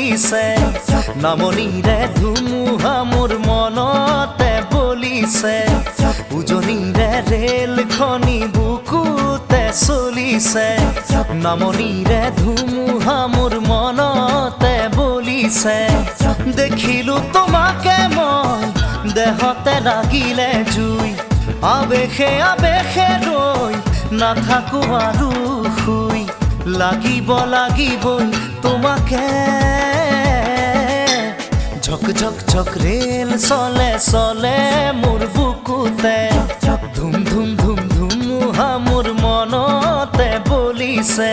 চলিছে নামনিৰে ধুমুহা মোৰ মনতে বলিছে উজনিৰে ৰেলখনি বুকুতে চলিছে নামনিৰে ধুমুহা মোৰ মনতে বলিছে দেখিলো তোমাকে মই দেহতে লাগিলে জুই আবেশে আবেশে ৰৈ নাথাকো আৰু শুই লাগিবই তোমাকে ঝক ঝক ঝক ৰেল চলে চলে মোৰ বুকুতে ধুম ধুম ধুম ধুমুহা মোৰ মনতে বলিছে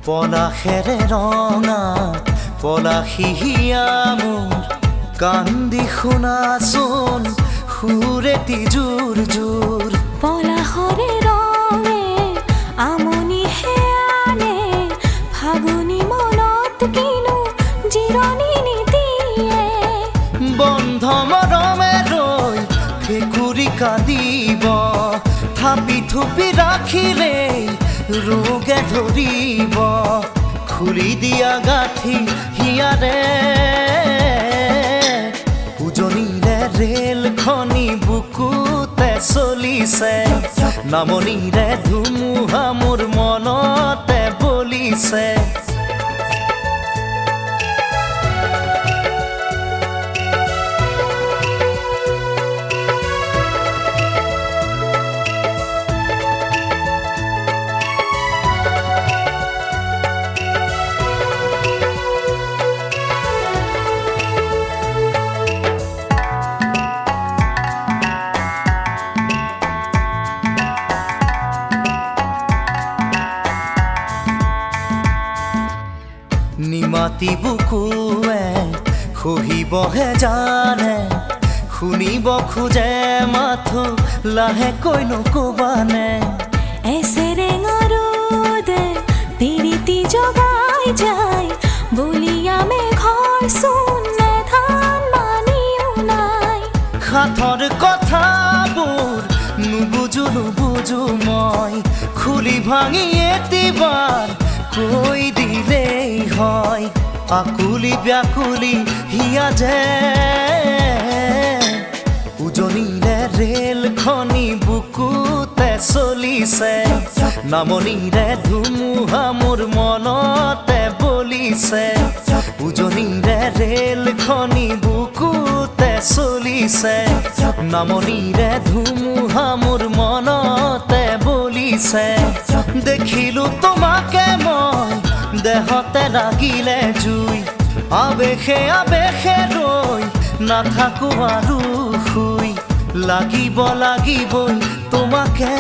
পলাশেৰে ৰঙা পলাশিয়া মোৰ কান্দি শুনাচোন সুৰেতি জোৰ জোৰ পলাশৰে ৰঙে আমনিহে আনে ফাগুনি মনত কিনো জিৰণি নিদিয়ে বন্ধ মৰমে ৰৈ ভেকুৰি কান্দিব থাপি থুপি ৰাখিলে ৰোগে ধৰিব খুলি দিয়া গাঁঠি হিয়াৰে উজনিৰে ৰেলখনি বুকুতে চলিছে নামনিৰে ধুমুহা মোৰ মনতে বলিছে নিমাতি বুকুৱে খহিবহে জানে শুনিব খোজে মাথো লাহেকৈ নকবানে এছেৰেঙা ৰ'দে পিৰিতি জগাই যায় বলিয়া মেঘৰ চোনে ধান মানিও নাই সাথৰ কথাবোৰ নুবুজো মই খুলি ভাঙি এতিবাৰ কৈ দিলেই হয় আকুলি ব্যাকুলি হিয়া যে উজনিৰে ৰেলখনি বুকুতে চলিছে নামনিৰে ধুমুহা মোৰ মনতে বলিছে উজনিৰে ৰেলখনি বুকুতে চলিছে নামনিৰে ধুমুহা মোৰ মনতে বলিছে দেখিলো তোমাকে মই দেহতে লাগিলে জুই আবেশে আবেশে ৰৈ নাথাকো আৰু শুই লাগিবই তোমাকে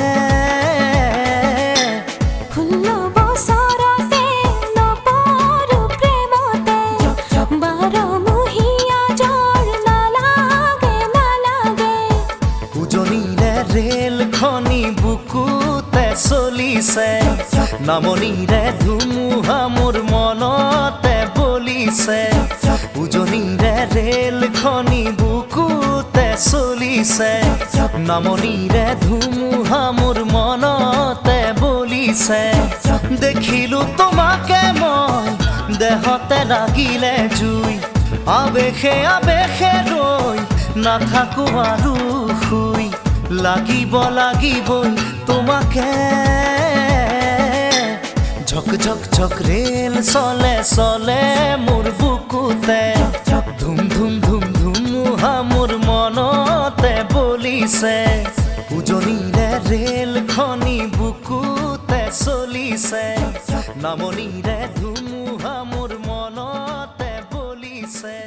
ৰেলখনি বুকুতে চলিছে নামনিৰে ধুমুহা মোৰ মনতে বলিছে উজনিৰে ৰেলখনি বুকুতে চলিছে নামনিৰে ধুমুহা মোৰ মনতে বলিছে দেখিলো তোমাকে মই দেহতে লাগিলে জুই আবেশে আবেশে ৰৈ নাথাকো আৰু শুই লাগিবই তোমাকে ঝক ঝক ঝক ৰেল চলে চলে মোৰ বুকুতে ধুম ধুম ধুম ধুমুহা মোৰ মনতে বলিছে উজনিৰে ৰেলখনি বুকুতে চলিছে নামনিৰে ধুমুহা মোৰ মনতে বলিছে